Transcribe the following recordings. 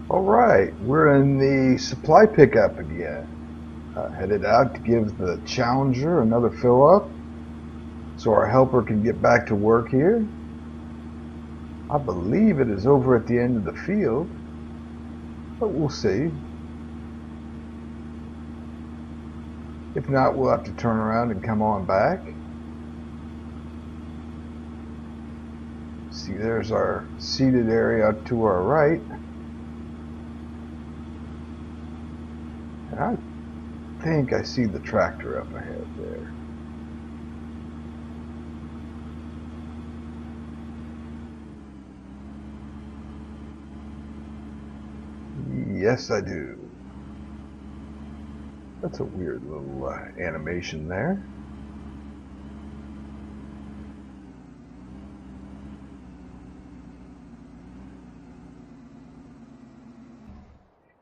All right, we're in the supply pickup again. Headed out to give the Challenger another fill up so our helper can get back to work here. I believe it is over at the end of the field, but we'll see. If not, we'll have to turn around and come on back. See, there's our seated area to our right. And I think I see the tractor up ahead there. Yes, I do. That's a weird little animation there.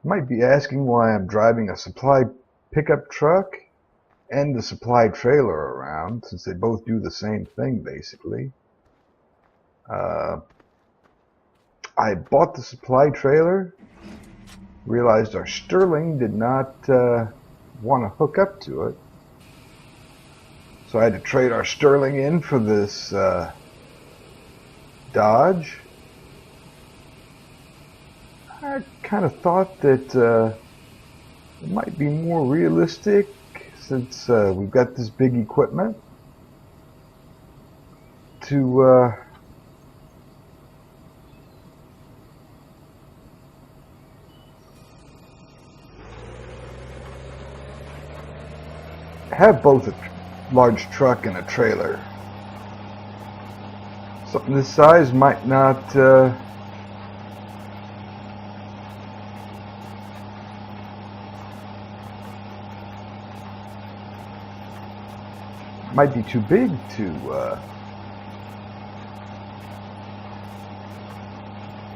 You might be asking why I'm driving a supply pickup truck and the supply trailer around, since they both do the same thing basically. I bought the supply trailer, realized our Sterling did not want to hook up to it, so I had to trade our Sterling in for this Dodge. I kind of thought that it might be more realistic, since we've got this big equipment, to have both a large truck and a trailer. Something this size might not might be too big to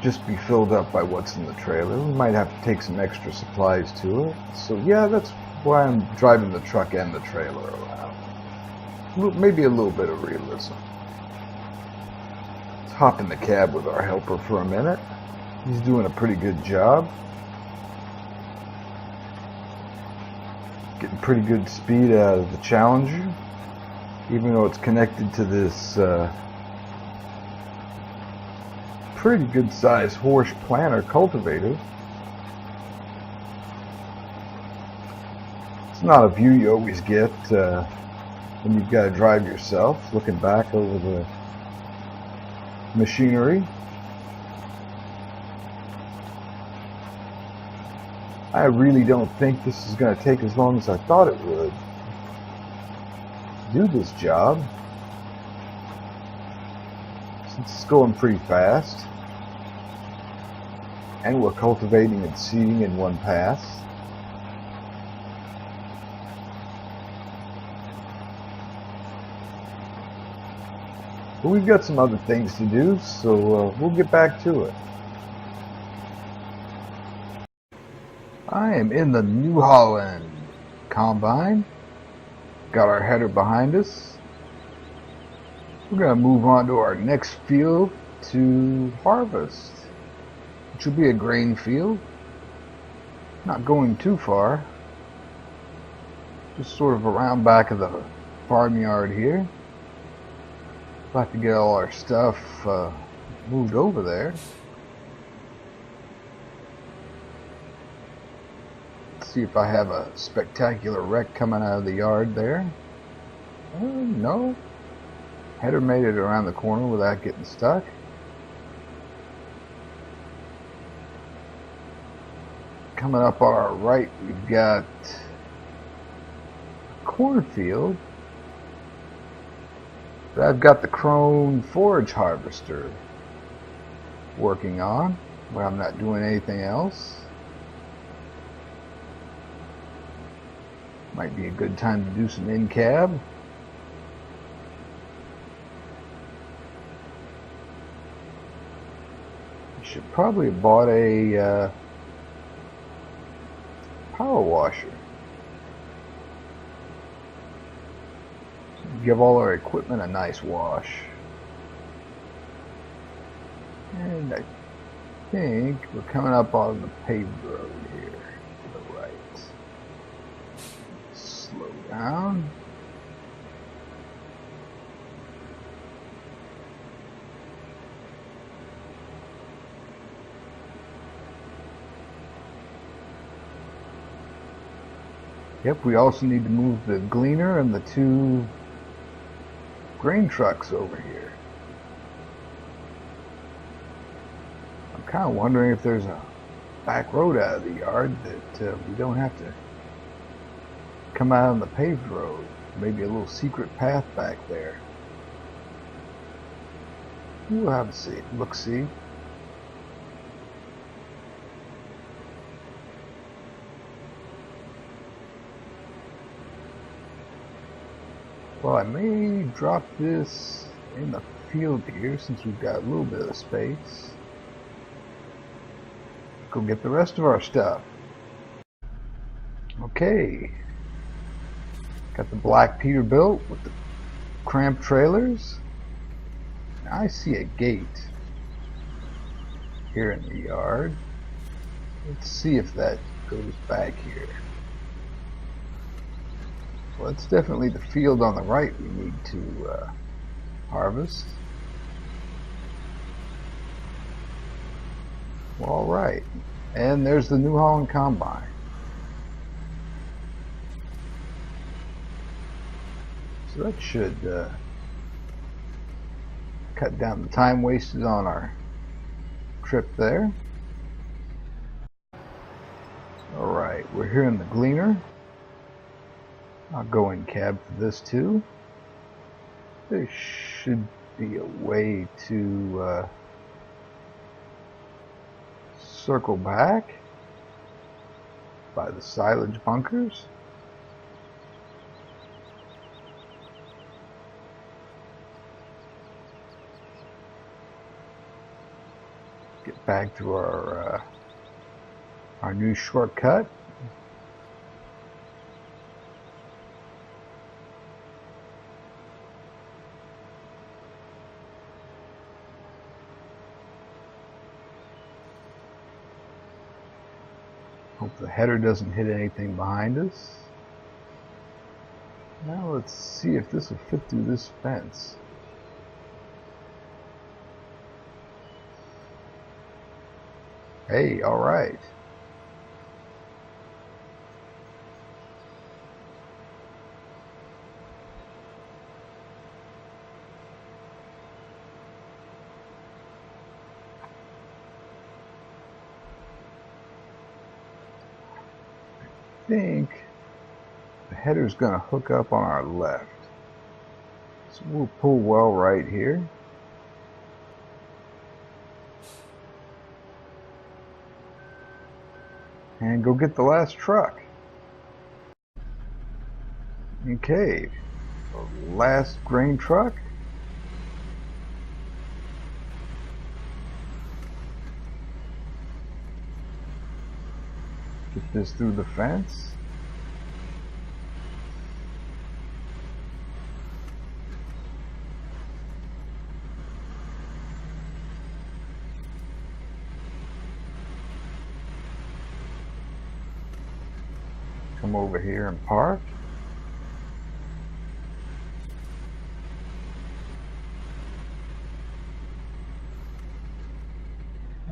just be filled up by what's in the trailer. We might have to take some extra supplies to it. So yeah, that's why I'm driving the truck and the trailer around. Maybe a little bit of realism. Let's hop in the cab with our helper for a minute. He's doing a pretty good job. Getting pretty good speed out of the Challenger, even though it's connected to this pretty good sized horse planter cultivator. It's not a view you always get when you've got to drive yourself, looking back over the machinery. I really don't think this is going to take as long as I thought it would do this job, since it's going pretty fast and we're cultivating and seeding in one pass. But we've got some other things to do, so we'll get back to it. I am in the New Holland combine. Got our header behind us. We're going to move on to our next field to harvest, which will be a grain field. Not going too far, just sort of around back of the farmyard here. We'll have to get all our stuff moved over there. Let's see if I have a spectacular wreck coming out of the yard there. No. Header made it around the corner without getting stuck. Coming up on our right, we've got a cornfield. I've got the Crone forage harvester working on, where I'm not doing anything else. Might be a good time to do some in-cab. Should probably have bought a power washer. Give all our equipment a nice wash. And I think we're coming up on the paved road here to the right. Slow down. Yep, we also need to move the gleaner and the 2 grain trucks over here. I'm kind of wondering if there's a back road out of the yard that we don't have to come out on the paved road. Maybe a little secret path back there. We'll have to see. Look-see. Well, I may drop this in the field here since we've got a little bit of space. Go get the rest of our stuff. Okay. Got the black Peterbilt with the cramped trailers. I see a gate here in the yard. Let's see if that goes back here. Well, it's definitely the field on the right we need to harvest. Well, all right. And there's the New Holland Combine. So that should cut down the time wasted on our trip there. All right, we're here in the gleaner. I'll go in cab for this too. There should be a way to circle back by the silage bunkers. Get back to our new shortcut. Hope the header doesn't hit anything behind us. Now let's see if this will fit through this fence. Hey, all right. I think the header's going to hook up on our left. So we'll pull well right here. And go get the last truck. Okay, the last grain truck. Get this through the fence. Come over here and park.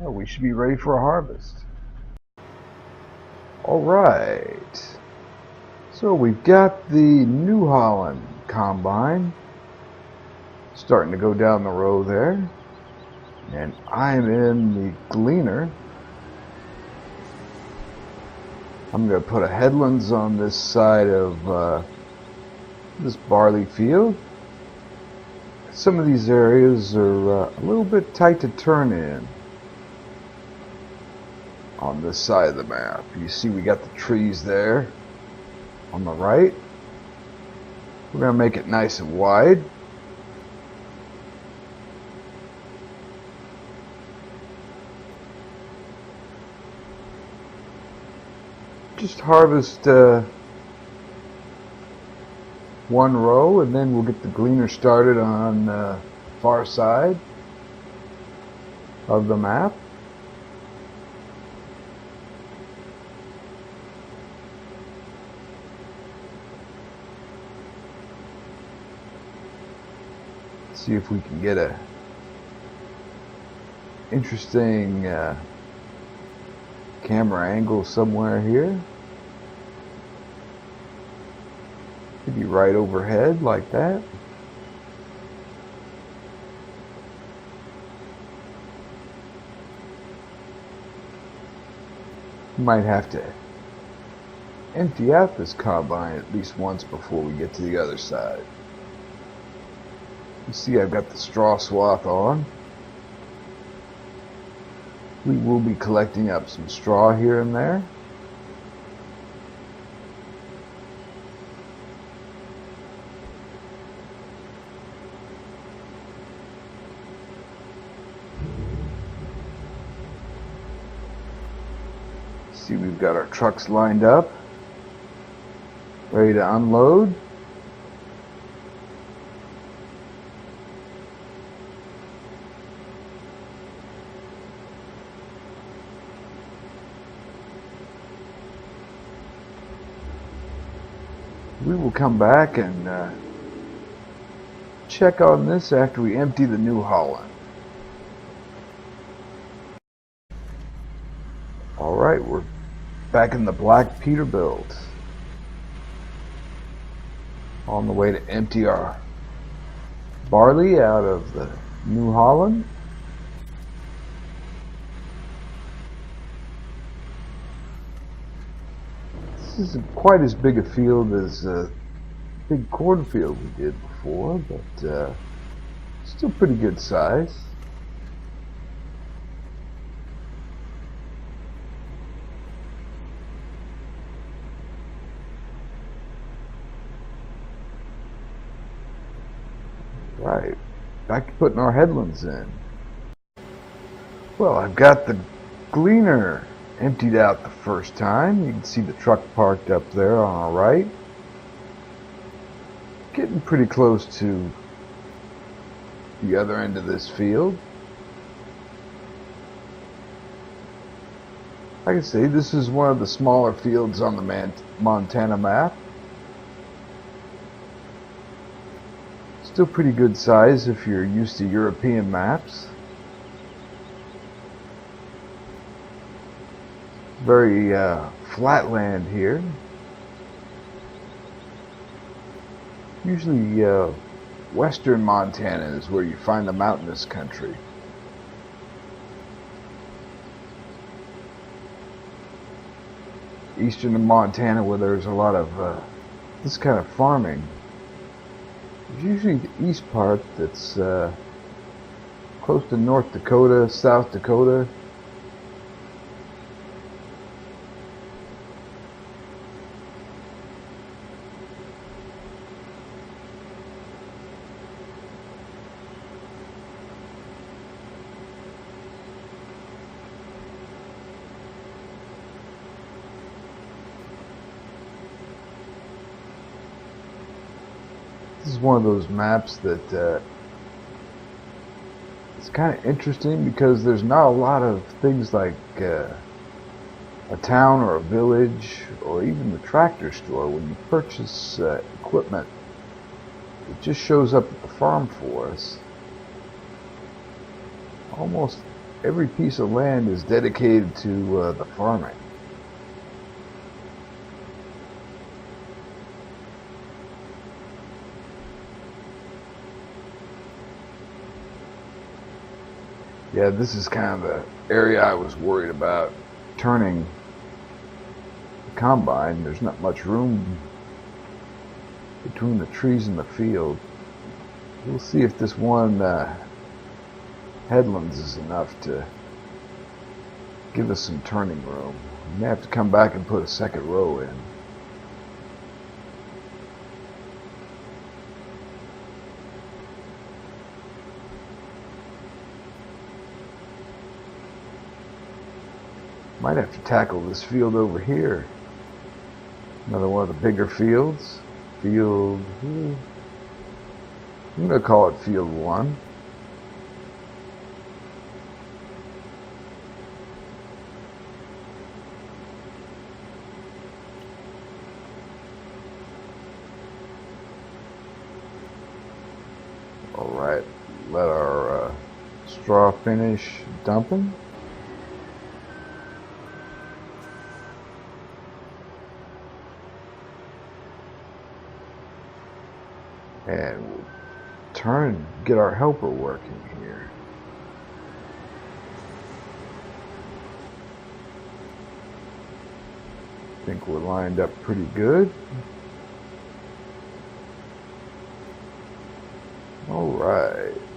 Oh, we should be ready for a harvest. All right. So we've got the New Holland Combine starting to go down the road there. And I'm in the gleaner. I'm going to put a headlands on this side of this barley field. Some of these areas are a little bit tight to turn in on this side of the map. You see we got the trees there on the right. We're going to make it nice and wide. Just harvest one row and then we'll get the gleaner started on the far side of the map. See if we can get a interesting camera angle somewhere here. Maybe right overhead like that. Might have to empty out this combine at least once before we get to the other side. You see I've got the straw swath on. We will be collecting up some straw here and there. See, we've got our trucks lined up, ready to unload. We will come back and check on this after we empty the New Holland. Alright, we're back in the Black Peterbilt. On the way to empty our barley out of the New Holland. This isn't quite as big a field as a big cornfield we did before, but still pretty good size. Right, back to putting our headlands in. Well, I've got the gleaner emptied out the first time. You can see the truck parked up there on our right. Getting pretty close to the other end of this field. Like I say, this is one of the smaller fields on the Montana map. Still pretty good size if you're used to European maps. Very flat land here. Usually western Montana is where you find the mountainous country. Eastern Montana, where there's a lot of this kind of farming. It's usually the east part that's close to North Dakota, South Dakota. This is one of those maps that it's kind of interesting because there's not a lot of things like a town or a village or even the tractor store. When you purchase equipment, it just shows up at the farm for us. Almost every piece of land is dedicated to the farming. Yeah, this is kind of the area I was worried about turning the combine. There's not much room between the trees and the field. We'll see if this one headlands is enough to give us some turning room. We may have to come back and put a second row in. Might have to tackle this field over here. Another one of the bigger fields. I'm going to call it Field 1. All right. let our straw finish dumping. And we'll get our helper working here. I think we're lined up pretty good. All right.